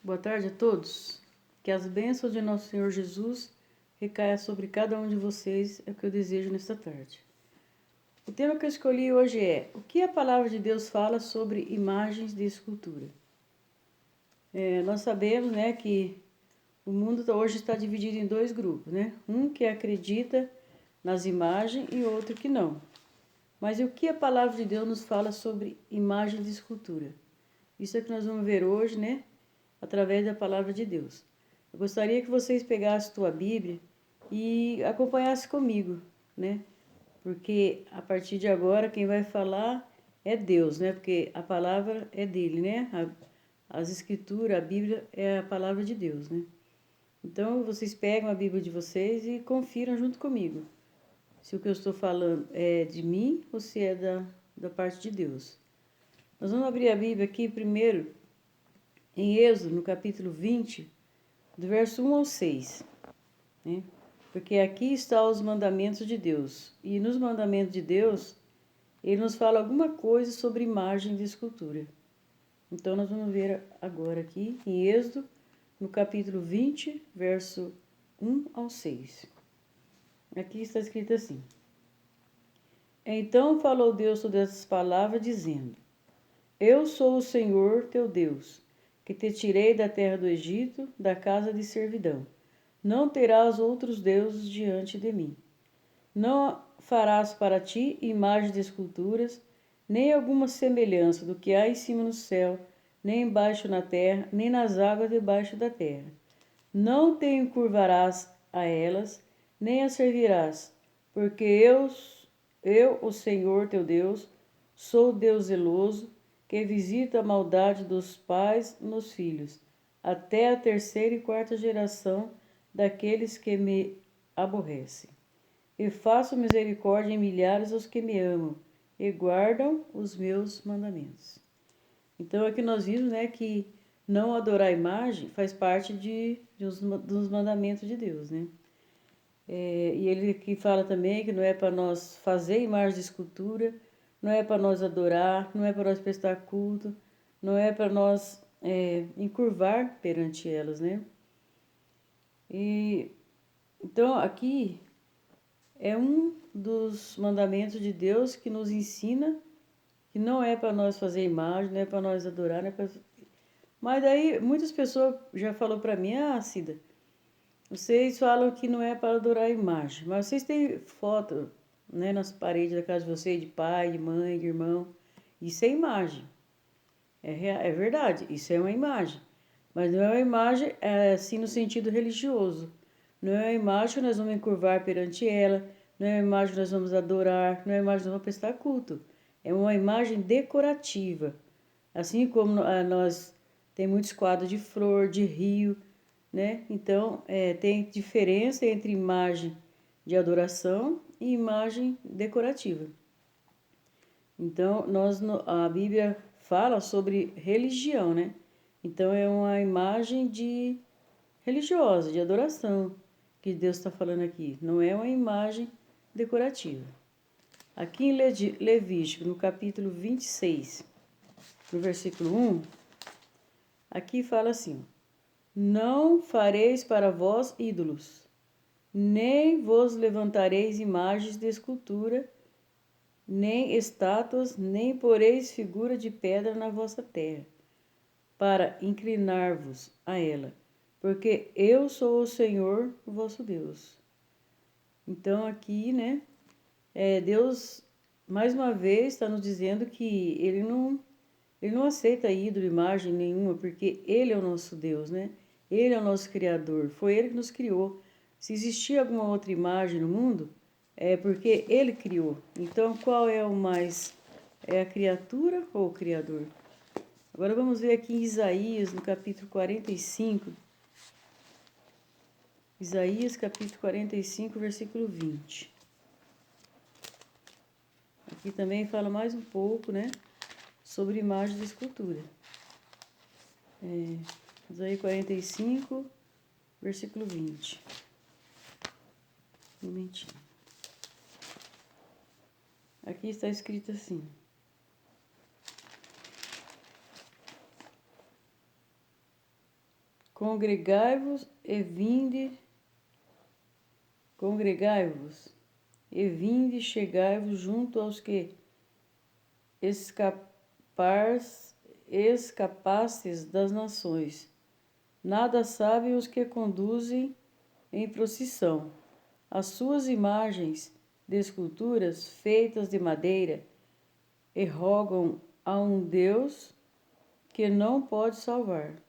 Boa tarde a todos. Que as bênçãos de nosso Senhor Jesus recaia sobre cada um de vocês, é o que eu desejo nesta tarde. O tema que eu escolhi hoje é: o que a palavra de Deus fala sobre imagens de escultura? Nós sabemos, né, que o mundo hoje está dividido em dois grupos, né? Um que acredita nas imagens e outro que não. Mas e o que a palavra de Deus nos fala sobre imagens de escultura? Isso é que nós vamos ver hoje, né? Através da palavra de Deus. Eu gostaria que vocês pegassem a tua Bíblia e acompanhassem comigo, né? Porque a partir de agora quem vai falar é Deus, né? Porque a palavra é dele, né? As escrituras, a Bíblia é a palavra de Deus, né? Então vocês pegam a Bíblia de vocês e confiram junto comigo se o que eu estou falando é de mim ou se é da parte de Deus. Nós vamos abrir a Bíblia aqui primeiro em Êxodo, no capítulo 20, do verso 1 ao 6, né? Porque aqui estão os mandamentos de Deus. E nos mandamentos de Deus, ele nos fala alguma coisa sobre imagem de escultura. Então, nós vamos ver agora aqui em Êxodo, no capítulo 20, verso 1 ao 6. Aqui está escrito assim: Então falou Deus todas essas palavras, dizendo: Eu sou o Senhor teu Deus, que te tirei da terra do Egito, da casa de servidão. Não terás outros deuses diante de mim. Não farás para ti imagem de esculturas, nem alguma semelhança do que há em cima no céu, nem embaixo na terra, nem nas águas debaixo da terra. Não te encurvarás a elas, nem as servirás, porque eu, o Senhor teu Deus, sou Deus zeloso, que visita a maldade dos pais nos filhos, até a terceira e quarta geração daqueles que me aborrecem. E faço misericórdia em milhares aos que me amam e guardam os meus mandamentos. Então aqui nós vimos, né, que não adorar a imagem faz parte dos mandamentos de Deus, né? E ele aqui fala também que não é para nós fazer imagem de escultura, não é para nós adorar, não é para nós prestar culto, não é para nós encurvar perante elas, né? E então aqui é um dos mandamentos de Deus que nos ensina que não é para nós fazer imagem, não é para nós adorar, não é pra... Mas daí muitas pessoas já falou para mim: "Ah, Cida, vocês falam que não é para adorar a imagem, mas vocês têm foto, né, nas paredes da casa de vocês, de pai, de mãe, de irmão. Isso é imagem. É verdade, isso é uma imagem. Mas não é uma imagem assim no sentido religioso. Não é uma imagem que nós vamos encurvar perante ela, não é uma imagem que nós vamos adorar, não é uma imagem que nós vamos prestar culto. É uma imagem decorativa. Assim como nós tem muitos quadros de flor, de rio, né? Então, tem diferença entre imagem de adoração e imagem decorativa. Então, a Bíblia fala sobre religião, né? Então, é uma imagem de religiosa, de adoração, que Deus está falando aqui. Não é uma imagem decorativa. Aqui em Levítico, no capítulo 26, no versículo 1, aqui fala assim: Não fareis para vós ídolos, nem vos levantareis imagens de escultura, nem estátuas, nem poreis figura de pedra na vossa terra, para inclinar-vos a ela, porque eu sou o Senhor, o vosso Deus. Então aqui, né, Deus, mais uma vez, está nos dizendo que ele não aceita ídolo, imagem nenhuma, porque ele é o nosso Deus, né? Ele é o nosso Criador, foi ele que nos criou. Se existir alguma outra imagem no mundo, é porque ele criou. Então, qual é o mais? É a criatura ou o Criador? Agora vamos ver aqui em Isaías, no capítulo 45. Isaías, capítulo 45, versículo 20. Aqui também fala mais um pouco, né, sobre imagem de escultura. Isaías 45, versículo 20. Um momentinho. Aqui está escrito assim: congregai-vos e vinde, chegai-vos junto aos que escapastes das nações. Nada sabem os que conduzem em procissão. As suas imagens de esculturas feitas de madeira e rogam a um Deus que não pode salvar.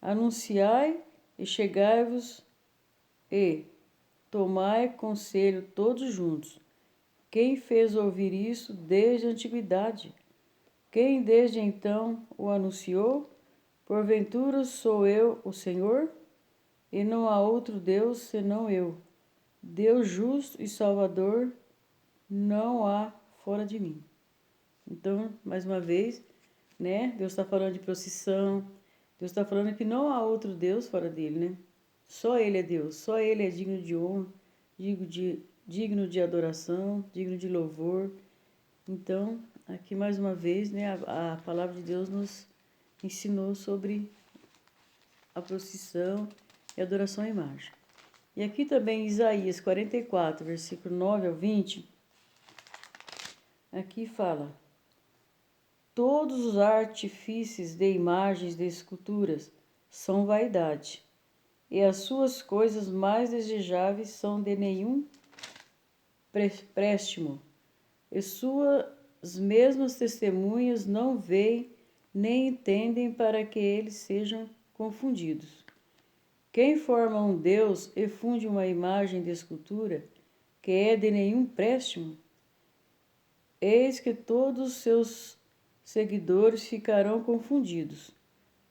Anunciai e chegai-vos e tomai conselho todos juntos. Quem fez ouvir isso desde a antiguidade? Quem desde então o anunciou? Porventura sou eu o Senhor? E não há outro Deus senão eu. Deus justo e Salvador não há fora de mim. Então, mais uma vez, né? Deus está falando de procissão. Deus está falando que não há outro Deus fora dele, né? Só Ele é Deus. Só Ele é digno de honra, digno de adoração, digno de louvor. Então, aqui mais uma vez, né? A palavra de Deus nos ensinou sobre a procissão e adoração à imagem. E aqui também Isaías 44, versículo 9 ao 20, aqui fala: todos os artifícios de imagens de esculturas são vaidade, e as suas coisas mais desejáveis são de nenhum préstimo, e suas mesmas testemunhas não veem nem entendem para que eles sejam confundidos. Quem forma um Deus e funde uma imagem de escultura que é de nenhum préstimo, eis que todos os seus seguidores ficarão confundidos,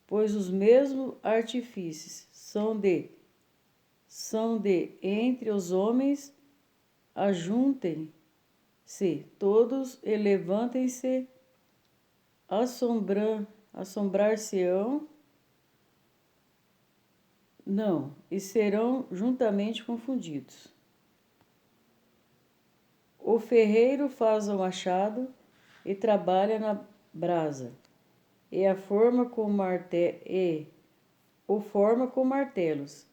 pois os mesmos artifícios são de entre os homens, ajuntem-se todos e levantem-se, assombrar-se-ão, não, e serão juntamente confundidos. O ferreiro faz o machado e trabalha na brasa, e o forma com martelos,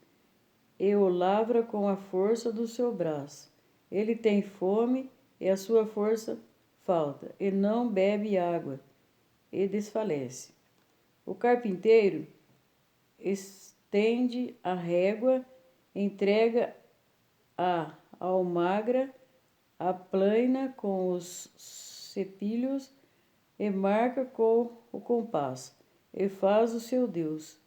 e o lavra com a força do seu braço. Ele tem fome e a sua força falta, e não bebe água, e desfalece. O carpinteiro estende a régua, entrega a almagra, aplana com os cepilhos e marca com o compasso, e faz o seu Deus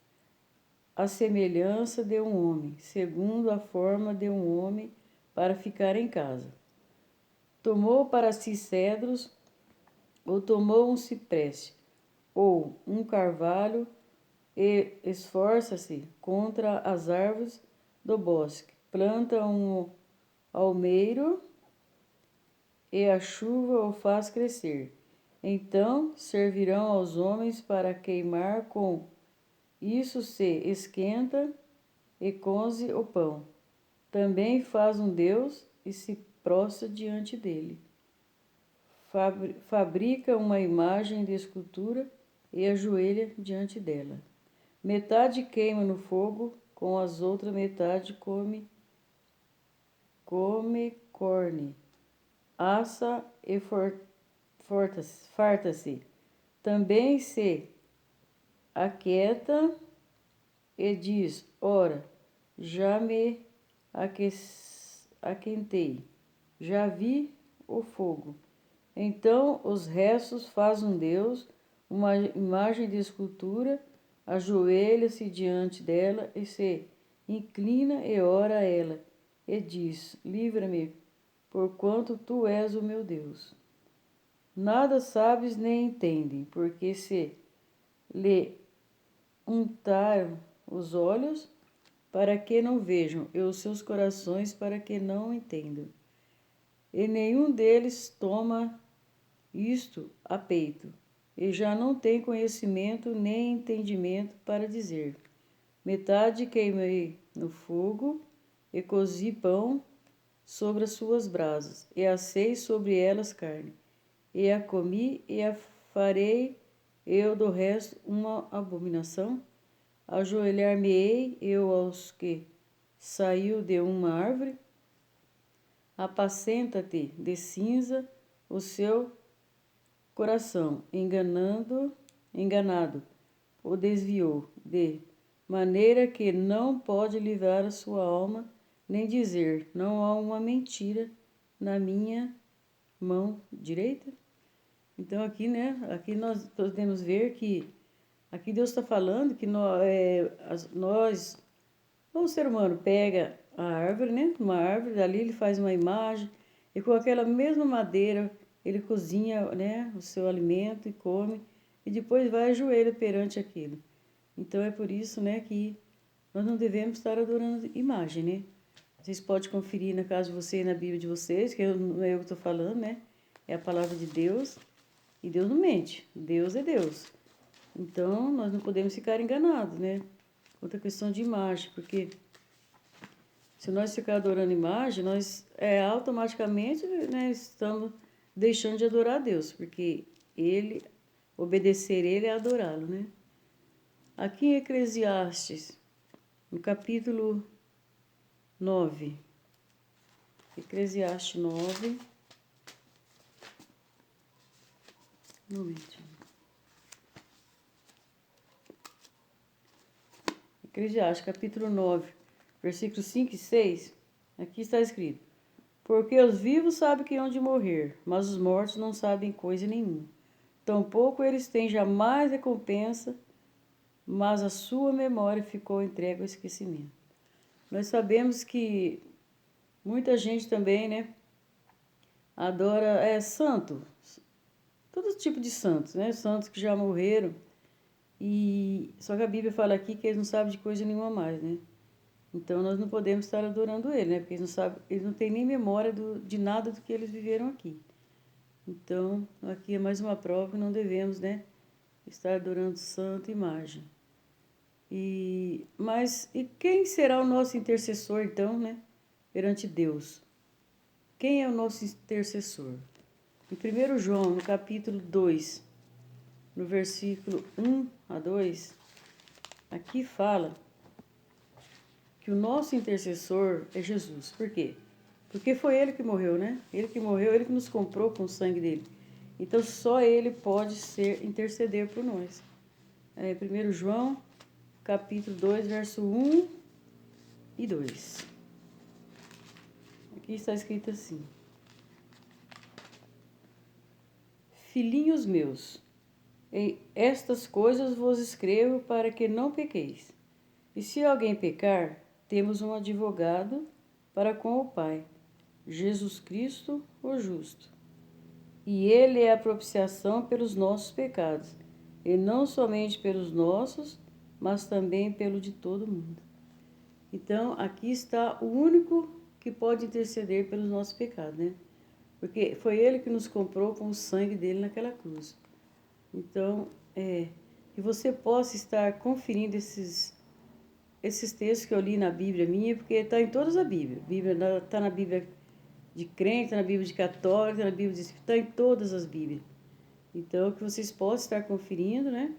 a semelhança de um homem, segundo a forma de um homem, para ficar em casa. Tomou para si cedros, ou tomou um cipreste, ou um carvalho, e esforça-se contra as árvores do bosque. Planta um almeiro, e a chuva o faz crescer. Então servirão aos homens para queimar com isso se esquenta e coze o pão. Também faz um Deus e se prostra diante dele. Fabrica uma imagem de escultura e ajoelha diante dela. Metade queima no fogo, com as outras metade come corne, assa e farta-se. Também se aquieta e diz: ora, já me aquentei, já vi o fogo. Então os restos faz um Deus, uma imagem de escultura, ajoelha-se diante dela e se inclina e ora a ela, e diz: livra-me, porquanto tu és o meu Deus. Nada sabes nem entendem, porque se lhe untaram os olhos para que não vejam, e os seus corações para que não entendam. E nenhum deles toma isto a peito, e já não tem conhecimento nem entendimento para dizer: metade queimei no fogo, e cozi pão sobre as suas brasas, e assei sobre elas carne, e a comi, e a farei eu do resto uma abominação? Ajoelhar-me-ei eu aos que saiu de uma árvore, apacenta-te de cinza o seu coração, enganado, o desviou, de maneira que não pode livrar a sua alma, nem dizer, não há uma mentira na minha mão direita. Então aqui, né, aqui nós podemos ver que aqui Deus está falando que o ser humano pega a árvore, né, uma árvore, dali ele faz uma imagem, e com aquela mesma madeira ele cozinha, né, o seu alimento e come, e depois vai ajoelha perante aquilo. Então é por isso, né, que nós não devemos estar adorando imagem, né? Vocês podem conferir na casa de vocês, na Bíblia de vocês, que não é eu que estou falando, né? É a palavra de Deus. E Deus não mente. Deus é Deus. Então, nós não podemos ficar enganados, né? Outra questão de imagem, porque se nós ficar adorando imagem, nós automaticamente, né, estamos deixando de adorar a Deus, porque obedecer Ele é adorá-lo, né? Aqui em Eclesiastes, no capítulo 9, Eclesiastes 9, um momento. Eclesiastes, capítulo 9, versículos 5 e 6, aqui está escrito: Porque os vivos sabem que hão de morrer, mas os mortos não sabem coisa nenhuma. Tampouco eles têm jamais recompensa, mas a sua memória ficou entregue ao esquecimento. Nós sabemos que muita gente também, né, adora santo, todo tipo de santos, né, santos que já morreram, e só que a Bíblia fala aqui que eles não sabem de coisa nenhuma mais, né? Então nós não podemos estar adorando ele, né? Porque eles não sabem, eles não têm nem memória de nada do que eles viveram aqui. Então, aqui é mais uma prova que não devemos, né, estar adorando santa imagem. Mas quem será o nosso intercessor, então, né, perante Deus? Quem é o nosso intercessor? Em 1 João, no capítulo 2, no versículo 1 a 2, aqui fala que o nosso intercessor é Jesus. Por quê? Porque foi ele que morreu, né? Ele que morreu, ele que nos comprou com o sangue dele. Então só ele pode interceder por nós. 1 João, capítulo 2, verso 1 e 2. Aqui está escrito assim: Filhinhos meus, estas coisas vos escrevo para que não pequeis. E se alguém pecar, temos um advogado para com o Pai, Jesus Cristo, o justo. E ele é a propiciação pelos nossos pecados, e não somente pelos nossos, mas também pelo de todo mundo. Então, aqui está o único que pode interceder pelos nossos pecados, né? Porque foi ele que nos comprou com o sangue dele naquela cruz. Então, que você possa estar conferindo esses textos que eu li na Bíblia minha, porque está em todas as Bíblias. Está na Bíblia de crente, está na Bíblia de católica, está na Bíblia de Espírito, está em todas as Bíblias. Então, que vocês possam estar conferindo, né?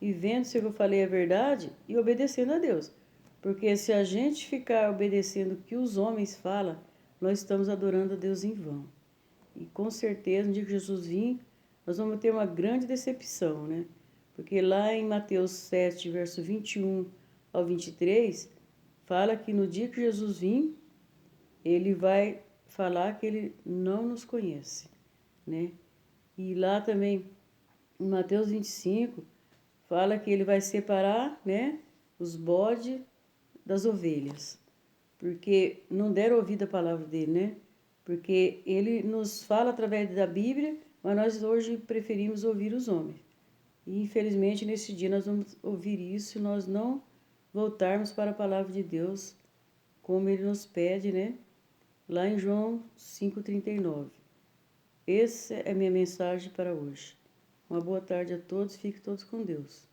E vendo se o que eu falei é verdade e obedecendo a Deus. Porque se a gente ficar obedecendo o que os homens falam, nós estamos adorando a Deus em vão. E com certeza, no dia que Jesus vir, nós vamos ter uma grande decepção, né? Porque lá em Mateus 7, verso 21 ao 23, fala que no dia que Jesus vir, ele vai falar que ele não nos conhece, né? E lá também, em Mateus 25, fala que ele vai separar, né, os bodes das ovelhas, porque não deram ouvido à palavra dele, né? Porque ele nos fala através da Bíblia, mas nós hoje preferimos ouvir os homens. E infelizmente nesse dia nós vamos ouvir isso se nós não voltarmos para a palavra de Deus, como ele nos pede, né? Lá em João 5,39. Essa é a minha mensagem para hoje. Uma boa tarde a todos, fiquem todos com Deus.